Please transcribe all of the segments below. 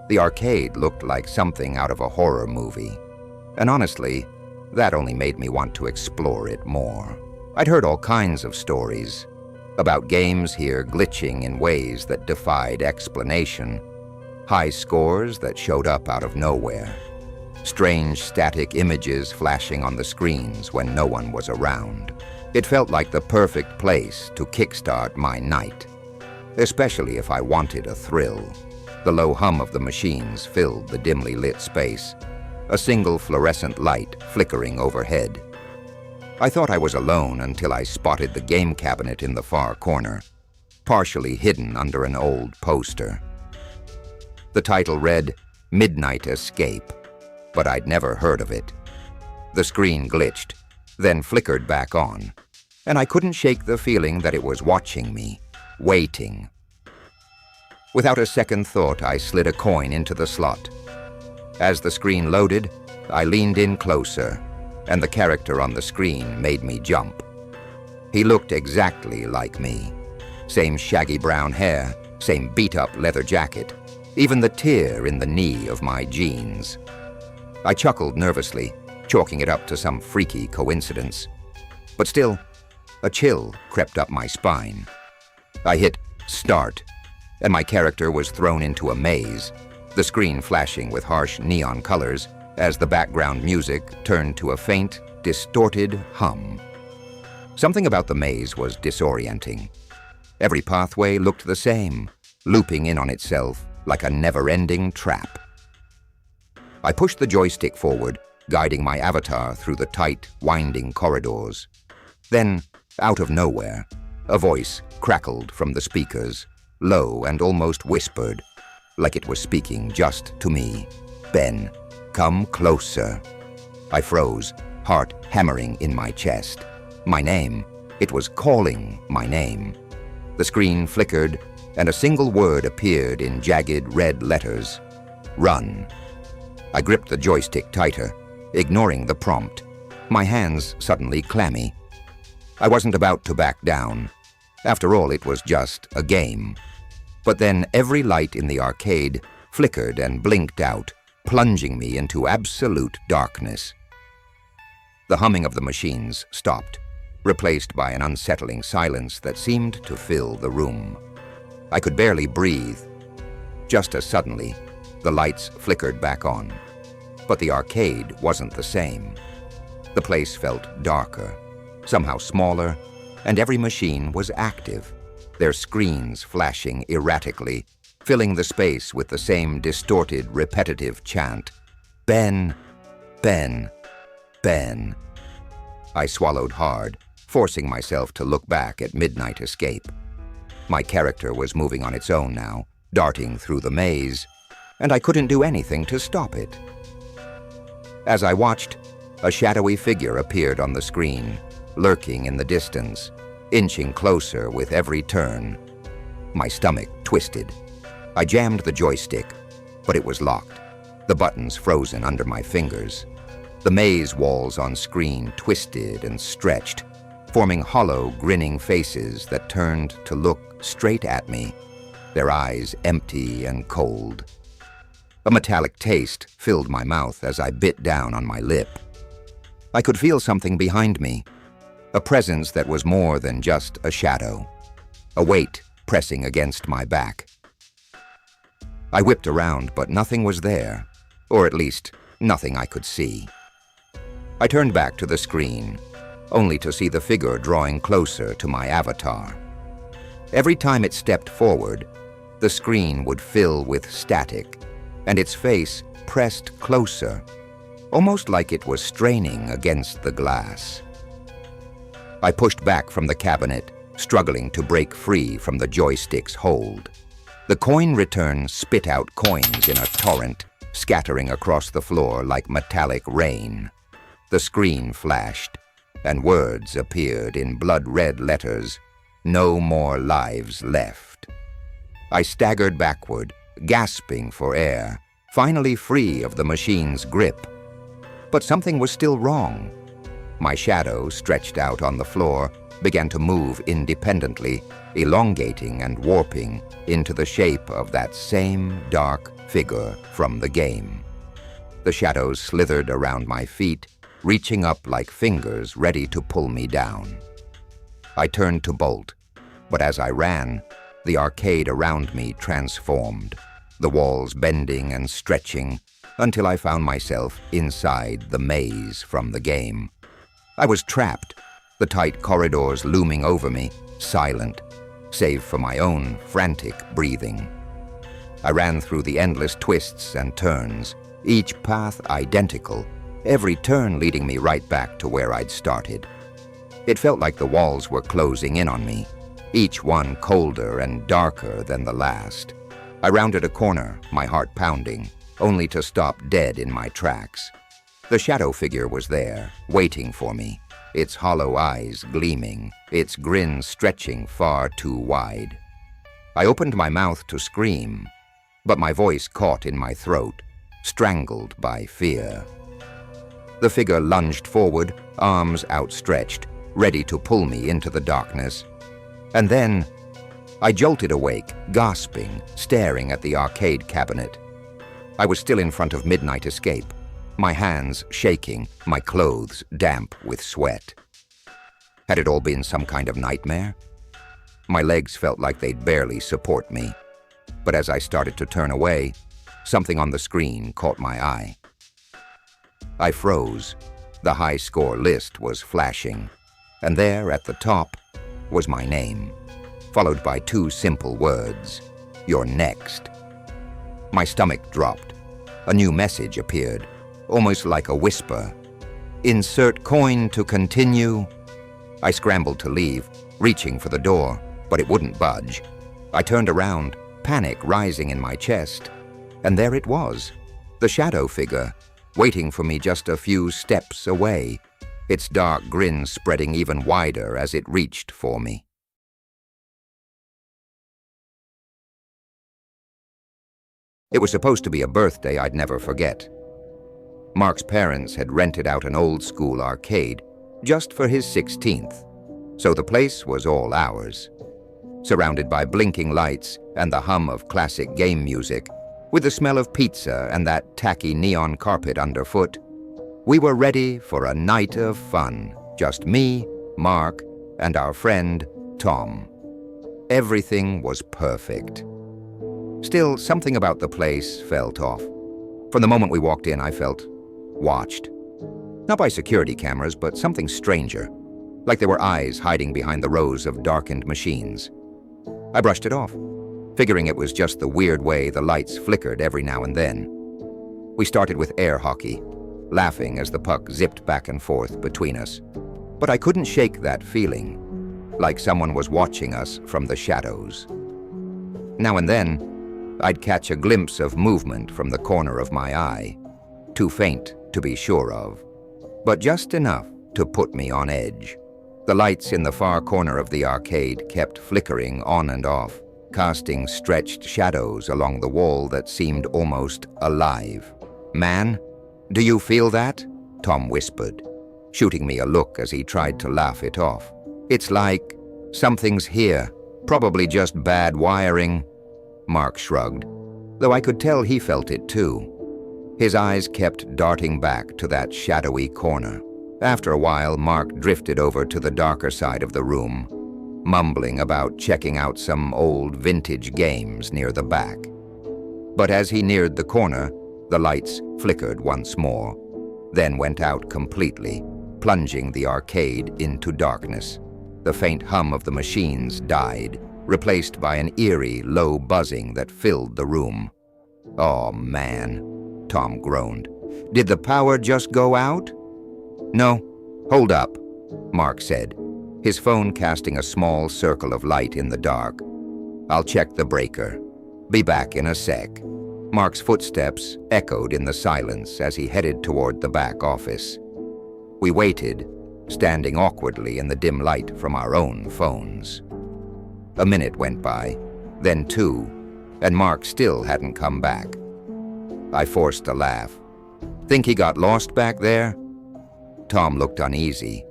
The arcade looked like something out of a horror movie. And honestly, that only made me want to explore it more. I'd heard all kinds of stories about games here glitching in ways that defied explanation, high scores that showed up out of nowhere, strange static images flashing on the screens when no one was around. It felt like the perfect place to kickstart my night, especially if I wanted a thrill. The low hum of the machines filled the dimly lit space, a single fluorescent light flickering overhead. I thought I was alone until I spotted the game cabinet in the far corner, partially hidden under an old poster. The title read, "Midnight Escape," but I'd never heard of it. The screen glitched, then flickered back on, and I couldn't shake the feeling that it was watching me, waiting. Without a second thought, I slid a coin into the slot. As the screen loaded, I leaned in closer, and the character on the screen made me jump. He looked exactly like me. Same shaggy brown hair, same beat-up leather jacket, even the tear in the knee of my jeans. I chuckled nervously, chalking it up to some freaky coincidence. But still, a chill crept up my spine. I hit start, and my character was thrown into a maze, the screen flashing with harsh neon colors as the background music turned to a faint, distorted hum. Something about the maze was disorienting. Every pathway looked the same, looping in on itself like a never-ending trap. I pushed the joystick forward, guiding my avatar through the tight, winding corridors. Then, out of nowhere, a voice crackled from the speakers, low and almost whispered, like it was speaking just to me. "Ben, come closer." I froze, heart hammering in my chest. My name. It was calling my name. The screen flickered, and a single word appeared in jagged red letters. "Run." I gripped the joystick tighter, ignoring the prompt, my hands suddenly clammy. I wasn't about to back down. After all, it was just a game. But then every light in the arcade flickered and blinked out, plunging me into absolute darkness. The humming of the machines stopped, replaced by an unsettling silence that seemed to fill the room. I could barely breathe. Just as suddenly, the lights flickered back on. But the arcade wasn't the same. The place felt darker, somehow smaller, and every machine was active, their screens flashing erratically, filling the space with the same distorted, repetitive chant, "Ben, Ben, Ben." I swallowed hard, forcing myself to look back at Midnight Escape. My character was moving on its own now, darting through the maze, and I couldn't do anything to stop it. As I watched, a shadowy figure appeared on the screen, lurking in the distance, inching closer with every turn. My stomach twisted. I jammed the joystick, but it was locked, the buttons frozen under my fingers. The maze walls on screen twisted and stretched, forming hollow, grinning faces that turned to look straight at me, their eyes empty and cold. A metallic taste filled my mouth as I bit down on my lip. I could feel something behind me, a presence that was more than just a shadow, a weight pressing against my back. I whipped around, but nothing was there, or at least nothing I could see. I turned back to the screen, only to see the figure drawing closer to my avatar. Every time it stepped forward, the screen would fill with static, and its face pressed closer, almost like it was straining against the glass. I pushed back from the cabinet, struggling to break free from the joystick's hold. The coin return spit out coins in a torrent, scattering across the floor like metallic rain. The screen flashed, and words appeared in blood-red letters, "No more lives left." I staggered backward, gasping for air, finally free of the machine's grip. But something was still wrong. My shadow, stretched out on the floor, began to move independently, elongating and warping into the shape of that same dark figure from the game. The shadows slithered around my feet, reaching up like fingers ready to pull me down. I turned to bolt, but as I ran, the arcade around me transformed, the walls bending and stretching until I found myself inside the maze from the game. I was trapped, the tight corridors looming over me, silent, save for my own frantic breathing. I ran through the endless twists and turns, each path identical, every turn leading me right back to where I'd started. It felt like the walls were closing in on me, each one colder and darker than the last. I rounded a corner, my heart pounding, only to stop dead in my tracks. The shadow figure was there, waiting for me, its hollow eyes gleaming, its grin stretching far too wide. I opened my mouth to scream, but my voice caught in my throat, strangled by fear. The figure lunged forward, arms outstretched, ready to pull me into the darkness. And then I jolted awake, gasping, staring at the arcade cabinet. I was still in front of Midnight Escape, my hands shaking, my clothes damp with sweat. Had it all been some kind of nightmare? My legs felt like they'd barely support me, but as I started to turn away, something on the screen caught my eye. I froze. The high score list was flashing, and there at the top was my name, followed by two simple words, "You're next." My stomach dropped. A new message appeared, almost like a whisper. "Insert coin to continue." I scrambled to leave, reaching for the door, but it wouldn't budge. I turned around, panic rising in my chest, and there it was, the shadow figure, waiting for me just a few steps away, its dark grin spreading even wider as it reached for me. It was supposed to be a birthday I'd never forget. Mark's parents had rented out an old-school arcade just for his 16th, so the place was all ours. Surrounded by blinking lights and the hum of classic game music, with the smell of pizza and that tacky neon carpet underfoot, we were ready for a night of fun, just me, Mark, and our friend, Tom. Everything was perfect. Still, something about the place felt off. From the moment we walked in, I felt watched. Not by security cameras, but something stranger, like there were eyes hiding behind the rows of darkened machines. I brushed it off, figuring it was just the weird way the lights flickered every now and then. We started with air hockey, laughing as the puck zipped back and forth between us. But I couldn't shake that feeling, like someone was watching us from the shadows. Now and then, I'd catch a glimpse of movement from the corner of my eye, too faint to be sure of, but just enough to put me on edge. The lights in the far corner of the arcade kept flickering on and off, casting stretched shadows along the wall that seemed almost alive. "Man, do you feel that?" Tom whispered, shooting me a look as he tried to laugh it off. "It's like something's here, probably just bad wiring." Mark shrugged, though I could tell he felt it too. His eyes kept darting back to that shadowy corner. After a while, Mark drifted over to the darker side of the room, mumbling about checking out some old vintage games near the back. But as he neared the corner, the lights flickered once more, then went out completely, plunging the arcade into darkness. The faint hum of the machines died, replaced by an eerie, low buzzing that filled the room. "Oh, man," Tom groaned. "Did the power just go out?" "No, hold up," Mark said, his phone casting a small circle of light in the dark. "I'll check the breaker. Be back in a sec." Mark's footsteps echoed in the silence as he headed toward the back office. We waited, standing awkwardly in the dim light from our own phones. A minute went by, then two, and Mark still hadn't come back. I forced a laugh. "Think he got lost back there?" Tom looked uneasy.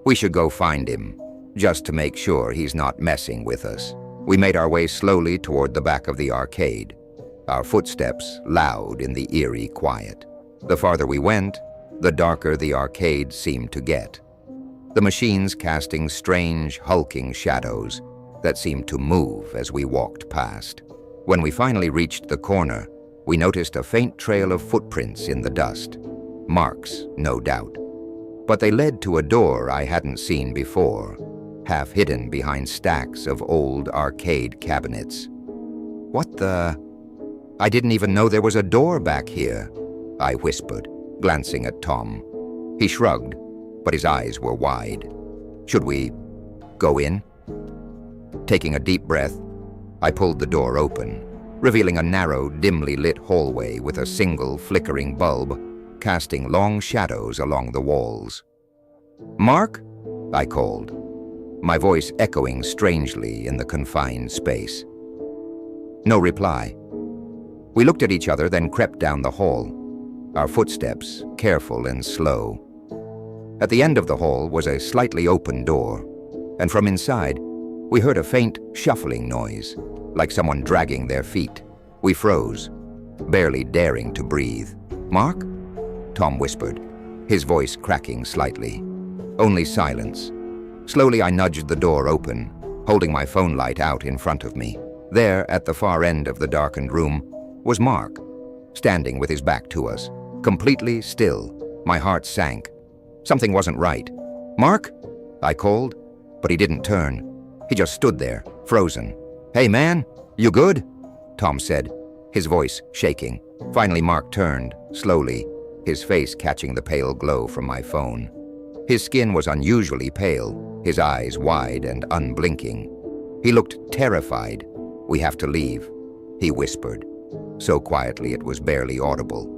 We should go find him, just to make sure he's not messing with us. We made our way slowly toward the back of the arcade, our footsteps loud in the eerie quiet. The farther we went, the darker the arcade seemed to get, the machines casting strange, hulking shadows that seemed to move as we walked past. When we finally reached the corner, we noticed a faint trail of footprints in the dust. Marks, no doubt. But they led to a door I hadn't seen before, half hidden behind stacks of old arcade cabinets. What the? I didn't even know there was a door back here, I whispered, glancing at Tom. He shrugged, but his eyes were wide. Should we go in? Taking a deep breath, I pulled the door open, revealing a narrow, dimly lit hallway with a single flickering bulb, casting long shadows along the walls. "Mark?" I called, my voice echoing strangely in the confined space. No reply. We looked at each other, then crept down the hall, our footsteps careful and slow. At the end of the hall was a slightly open door, and from inside, we heard a faint shuffling noise, like someone dragging their feet. We froze, barely daring to breathe. "Mark?" Tom whispered, his voice cracking slightly. Only silence. Slowly I nudged the door open, holding my phone light out in front of me. There, at the far end of the darkened room, was Mark, standing with his back to us, completely still. My heart sank. Something wasn't right. "Mark?" I called, but he didn't turn. He just stood there, frozen. "Hey man, you good?" Tom said, his voice shaking. Finally Mark turned, slowly, his face catching the pale glow from my phone. His skin was unusually pale, his eyes wide and unblinking. He looked terrified. "We have to leave," he whispered, so quietly it was barely audible.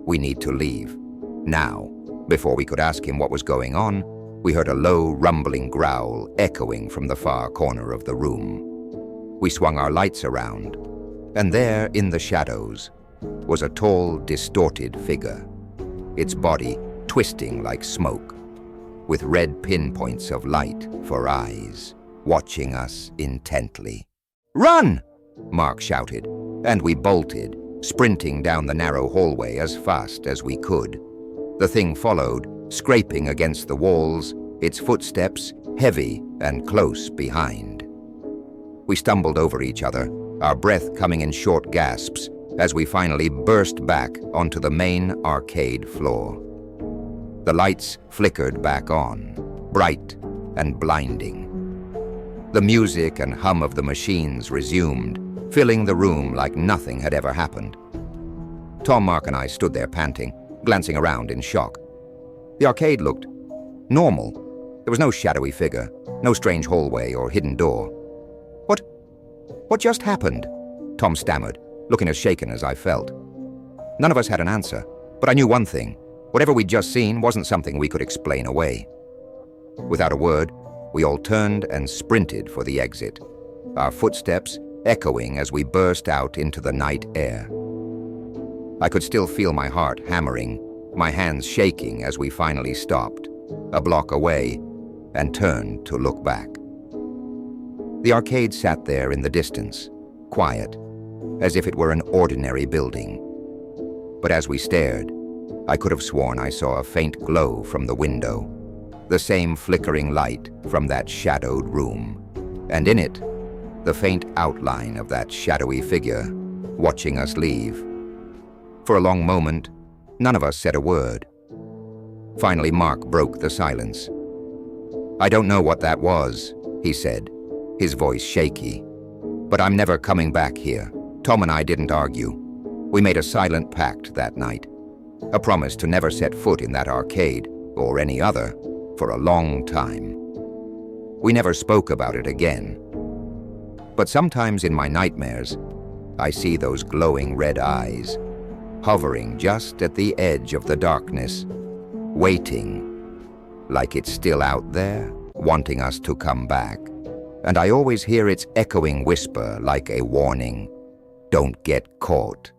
"We need to leave. Now." Before we could ask him what was going on, we heard a low, rumbling growl echoing from the far corner of the room. We swung our lights around, and there, in the shadows, was a tall, distorted figure, its body twisting like smoke, with red pinpoints of light for eyes, watching us intently. "Run!" Mark shouted, and we bolted, sprinting down the narrow hallway as fast as we could. The thing followed, scraping against the walls, its footsteps heavy and close behind. We stumbled over each other, our breath coming in short gasps, as we finally burst back onto the main arcade floor. The lights flickered back on, bright and blinding. The music and hum of the machines resumed, filling the room like nothing had ever happened. Tom, Mark, and I stood there panting, glancing around in shock. The arcade looked normal. There was no shadowy figure, no strange hallway or hidden door. What just happened?" Tom stammered, looking as shaken as I felt. None of us had an answer, but I knew one thing. Whatever we'd just seen wasn't something we could explain away. Without a word, we all turned and sprinted for the exit, our footsteps echoing as we burst out into the night air. I could still feel my heart hammering, my hands shaking as we finally stopped, a block away, and turned to look back. The arcade sat there in the distance, quiet, as if it were an ordinary building. But as we stared, I could have sworn I saw a faint glow from the window, the same flickering light from that shadowed room, and in it, the faint outline of that shadowy figure, watching us leave. For a long moment, none of us said a word. Finally, Mark broke the silence. "I don't know what that was," he said, his voice shaky, "but I'm never coming back here." Tom and I didn't argue. We made a silent pact that night, a promise to never set foot in that arcade, or any other, for a long time. We never spoke about it again. But sometimes in my nightmares, I see those glowing red eyes, hovering just at the edge of the darkness, waiting, like it's still out there, wanting us to come back. And I always hear its echoing whisper like a warning, "Don't get caught."